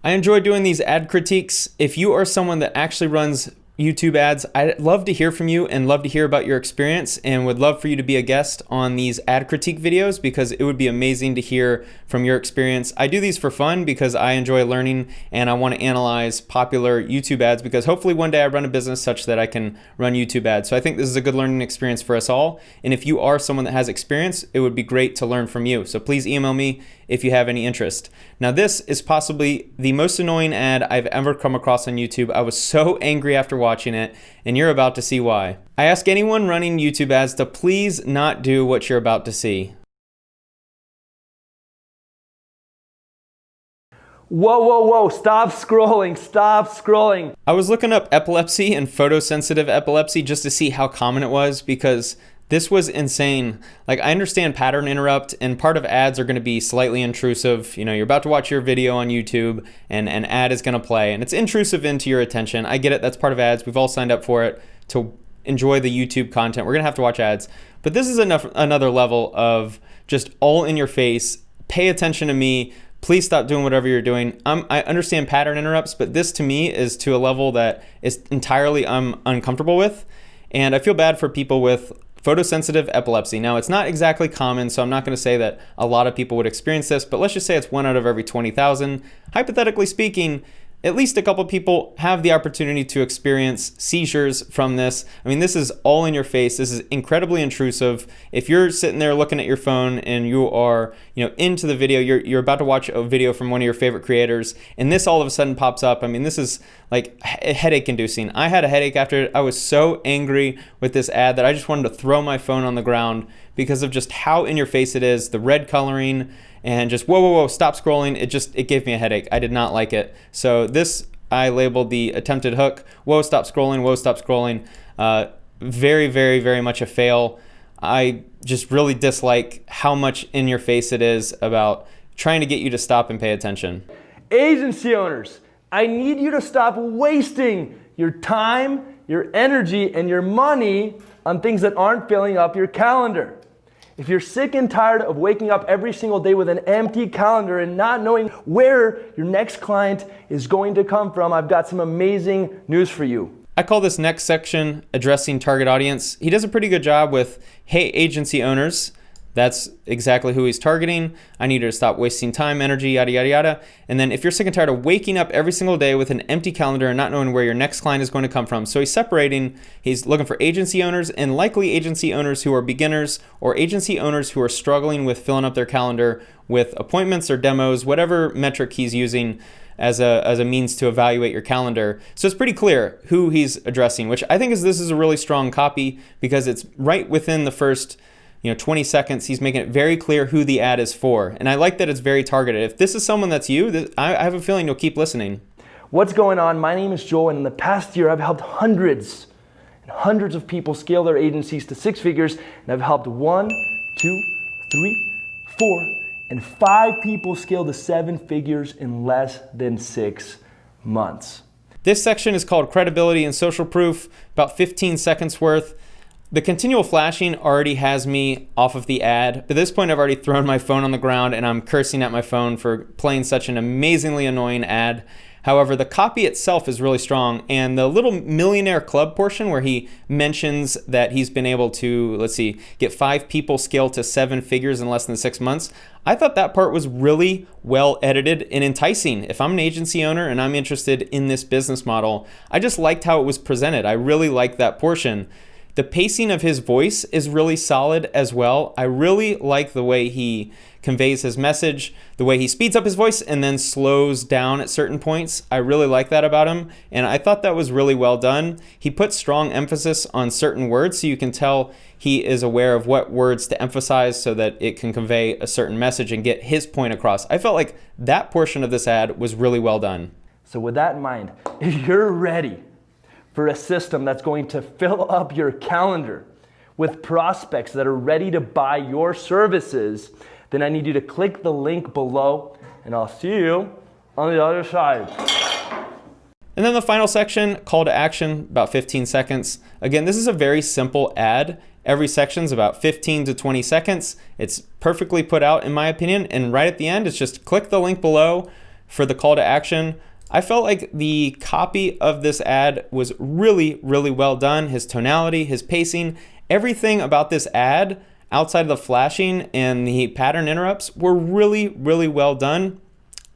I enjoy doing these ad critiques. If you are someone that actually runs YouTube ads, I'd love to hear from you and love to hear about your experience, and would love for you to be a guest on these ad critique videos because it would be amazing to hear from your experience. I do these for fun because I enjoy learning and I want to analyze popular YouTube ads because hopefully one day I run a business such that I can run YouTube ads. So I think this is a good learning experience for us all. And if you are someone that has experience, it would be great to learn from you. So please email me if you have any interest. Now this is possibly the most annoying ad I've ever come across on YouTube. I was so angry after watching it, and you're about to see why. I ask anyone running YouTube ads to please not do what you're about to see. Whoa, whoa, whoa, stop scrolling, stop scrolling. I was looking up epilepsy and photosensitive epilepsy just to see how common it was because this was insane. Like, I understand pattern interrupt, and part of ads are gonna be slightly intrusive. You know, you're about to watch your video on YouTube and an ad is gonna play and it's intrusive into your attention. I get it, that's part of ads. We've all signed up for it to enjoy the YouTube content. We're gonna have to watch ads. But this is another level of just all in your face. Pay attention to me. Please stop doing whatever you're doing. I understand pattern interrupts, but this to me is to a level that is entirely uncomfortable with. And I feel bad for people with photosensitive epilepsy. Now, it's not exactly common, so I'm not going to say that a lot of people would experience this, but let's just say it's 1 out of every 20,000. Hypothetically speaking, at least a couple people have the opportunity to experience seizures from this. I mean, this is all in your face. This is incredibly intrusive. If you're sitting there looking at your phone and you are, into the video, you're about to watch a video from one of your favorite creators, and this all of a sudden pops up. I mean, this is like headache inducing. I had a headache after it. I was so angry with this ad that I just wanted to throw my phone on the ground because of just how in your face it is, the red coloring, and just whoa, whoa, whoa, stop scrolling. It gave me a headache. I did not like it. So this I labeled the attempted hook. Whoa, stop scrolling, whoa, stop scrolling. Very, very, very much a fail. I just really dislike how much in your face it is about trying to get you to stop and pay attention. Agency owners, I need you to stop wasting your time, your energy, and your money on things that aren't filling up your calendar. If you're sick and tired of waking up every single day with an empty calendar and not knowing where your next client is going to come from, I've got some amazing news for you. I call this next section addressing target audience. He does a pretty good job with, hey, agency owners. That's exactly who he's targeting. I need you to stop wasting time, energy, yada, yada, yada. And then if you're sick and tired of waking up every single day with an empty calendar and not knowing where your next client is going to come from. So he's separating, he's looking for agency owners and likely agency owners who are beginners or agency owners who are struggling with filling up their calendar with appointments or demos, whatever metric he's using as a means to evaluate your calendar. So it's pretty clear who he's addressing, which I think this is a really strong copy because it's right within the first 20 seconds, he's making it very clear who the ad is for. And I like that it's very targeted. If this is someone that's you, I have a feeling you'll keep listening. What's going on? My name is Joel, and in the past year, I've helped hundreds and hundreds of people scale their agencies to 6 figures, and I've helped 1, 2, 3, 4, and 5 people scale to 7 figures in less than 6 months. This section is called credibility and social proof, about 15 seconds worth. The continual flashing already has me off of the ad. At this point, I've already thrown my phone on the ground and I'm cursing at my phone for playing such an amazingly annoying ad. However, the copy itself is really strong, and the little Millionaire Club portion where he mentions that he's been able to, get 5 people scale to 7 figures in less than 6 months, I thought that part was really well edited and enticing. If I'm an agency owner and I'm interested in this business model, I just liked how it was presented. I really liked that portion. The pacing of his voice is really solid as well. I really like the way he conveys his message, the way he speeds up his voice and then slows down at certain points. I really like that about him, and I thought that was really well done. He puts strong emphasis on certain words, so you can tell he is aware of what words to emphasize so that it can convey a certain message and get his point across. I felt like that portion of this ad was really well done. So with that in mind, if you're ready for a system that's going to fill up your calendar with prospects that are ready to buy your services, then I need you to click the link below, and I'll see you on the other side. And then the final section, call to action, about 15 seconds. Again, this is a very simple ad. Every section's about 15 to 20 seconds. It's perfectly put out in my opinion, and right at the end, it's just click the link below, for the call to action, I felt like the copy of this ad was really, really well done. His tonality, his pacing, everything about this ad outside of the flashing and the pattern interrupts were really, really well done.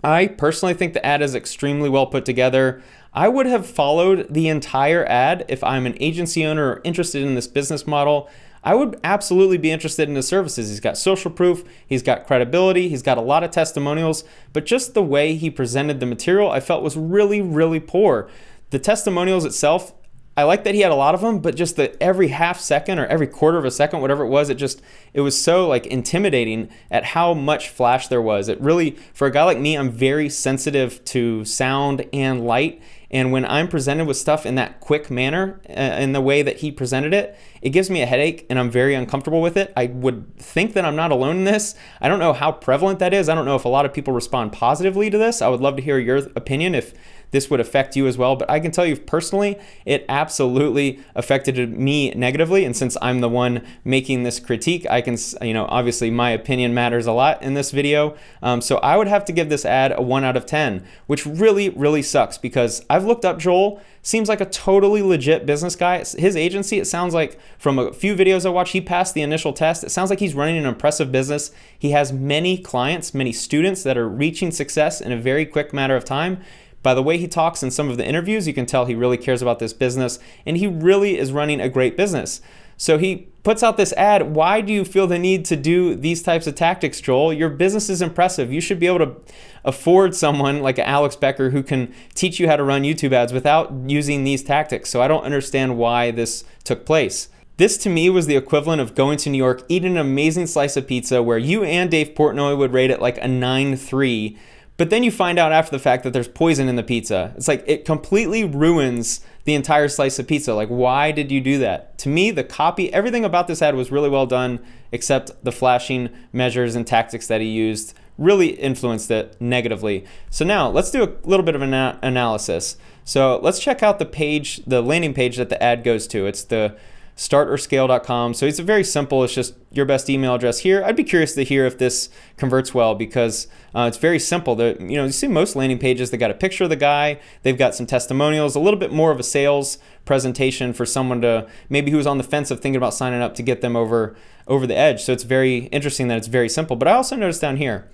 I personally think the ad is extremely well put together. I would have followed the entire ad if I'm an agency owner or interested in this business model. I would absolutely be interested in his services. He's got social proof, he's got credibility, he's got a lot of testimonials, but just the way he presented the material I felt was really, really poor. The testimonials itself, I like that he had a lot of them, but just the every half second or every quarter of a second, whatever it was so like intimidating at how much flash there was. It really, for a guy like me, I'm very sensitive to sound and light. And when I'm presented with stuff in that quick manner, in the way that he presented it, it gives me a headache and I'm very uncomfortable with it. I would think that I'm not alone in this. I don't know how prevalent that is. I don't know if a lot of people respond positively to this. I would love to hear your opinion if this would affect you as well. But I can tell you personally, it absolutely affected me negatively. And since I'm the one making this critique, I can, obviously my opinion matters a lot in this video. So I would have to give this ad a 1 out of 10, which really, really sucks because I've looked up Joel. Seems like a totally legit business guy. His agency, it sounds like from a few videos I watched, he passed the initial test. It sounds like he's running an impressive business. He has many clients, many students that are reaching success in a very quick matter of time. By the way he talks in some of the interviews, you can tell he really cares about this business and he really is running a great business. So he puts out this ad. Why do you feel the need to do these types of tactics, Joel? Your business is impressive. You should be able to afford someone like Alex Becker who can teach you how to run YouTube ads without using these tactics. So I don't understand why this took place. This to me was the equivalent of going to New York, eating an amazing slice of pizza where you and Dave Portnoy would rate it like a 9.3. But then you find out after the fact that there's poison in the pizza. It's like it completely ruins the entire slice of pizza. Like, why did you do that? To me, the copy, everything about this ad was really well done, except the flashing measures and tactics that he used really influenced it negatively. So now let's do a little bit of an analysis. So let's check out the page, the landing page that the ad goes to. It's the startorscale.com. So it's very simple. It's just your best email address here. I'd be curious to hear if this converts well because it's very simple. You see most landing pages, they got a picture of the guy, they've got some testimonials, a little bit more of a sales presentation for someone to maybe who's on the fence of thinking about signing up to get them over the edge. So it's very interesting that it's very simple. But I also noticed down here,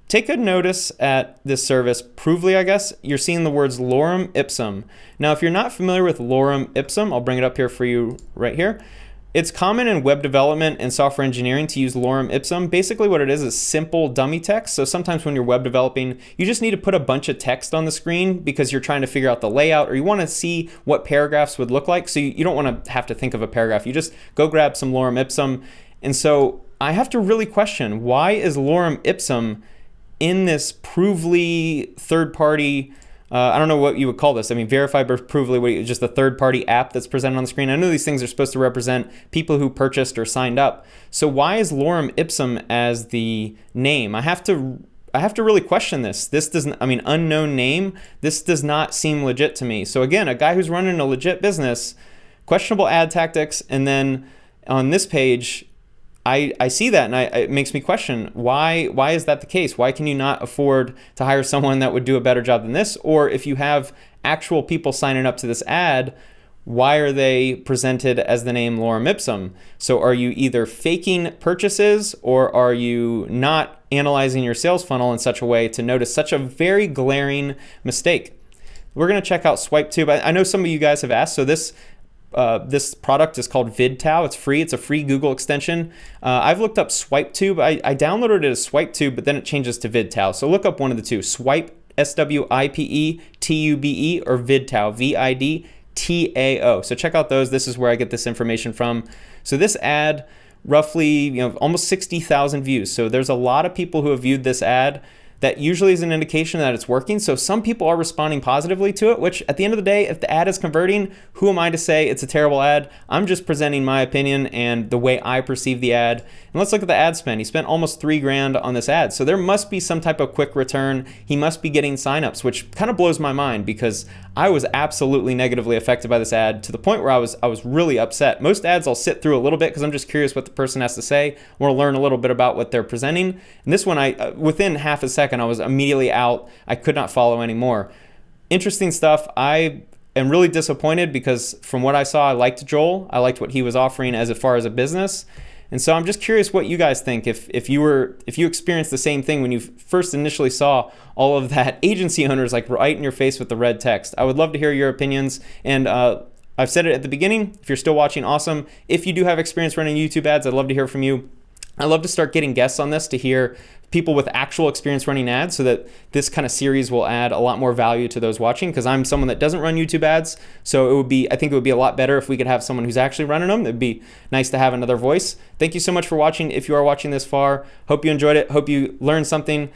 take good notice at this service, Provely, I guess. You're seeing the words lorem ipsum. Now, if you're not familiar with lorem ipsum, I'll bring it up here for you right here. It's common in web development and software engineering to use lorem ipsum. Basically what it is simple dummy text. So sometimes when you're web developing, you just need to put a bunch of text on the screen because you're trying to figure out the layout or you want to see what paragraphs would look like. So you don't want to have to think of a paragraph. You just go grab some lorem ipsum. And so I have to really question, why is lorem ipsum in this Provely third-party, I don't know what you would call this. I mean, Verify by Provely, just a third-party app that's presented on the screen. I know these things are supposed to represent people who purchased or signed up. So why is lorem ipsum as the name? I have to really question this. This doesn't, unknown name, this does not seem legit to me. So again, a guy who's running a legit business, questionable ad tactics, and then on this page, I see that and it makes me question, why is that the case? Why can you not afford to hire someone that would do a better job than this? Or if you have actual people signing up to this ad, why are they presented as the name lorem ipsum? So are you either faking purchases or are you not analyzing your sales funnel in such a way to notice such a very glaring mistake? We're going to check out SwipeTube. I know some of you guys have asked, so this product is called VidTow. It's free. It's a free Google extension. I've looked up SwipeTube. I downloaded it as SwipeTube, but then it changes to VidTow. So look up one of the two, Swipe, SWIPETUBE, or VidTow, VIDTAO. So check out those. This is where I get this information from. So this ad, roughly, almost 60,000 views. So there's a lot of people who have viewed this ad. That usually is an indication that it's working. So some people are responding positively to it, which at the end of the day, if the ad is converting, who am I to say it's a terrible ad? I'm just presenting my opinion and the way I perceive the ad. And let's look at the ad spend. He spent almost $3,000 on this ad. So there must be some type of quick return. He must be getting signups, which kind of blows my mind because I was absolutely negatively affected by this ad to the point where I was really upset. Most ads I'll sit through a little bit because I'm just curious what the person has to say. I want to learn a little bit about what they're presenting. And this one, within half a second, second, I was immediately out. I could not follow anymore. Interesting stuff. I am really disappointed because from what I saw, I liked Joel. I liked what he was offering as far as a business. And so I'm just curious what you guys think. If you experienced the same thing when you first initially saw all of that agency owners like right in your face with the red text. I would love to hear your opinions. And I've said it at the beginning. If you're still watching, awesome. If you do have experience running YouTube ads, I'd love to hear from you. I'd love to start getting guests on this to hear people with actual experience running ads so that this kind of series will add a lot more value to those watching, because I'm someone that doesn't run YouTube ads. So I think it would be a lot better if we could have someone who's actually running them. It'd be nice to have another voice. Thank you so much for watching. If you are watching this far, hope you enjoyed it. Hope you learned something.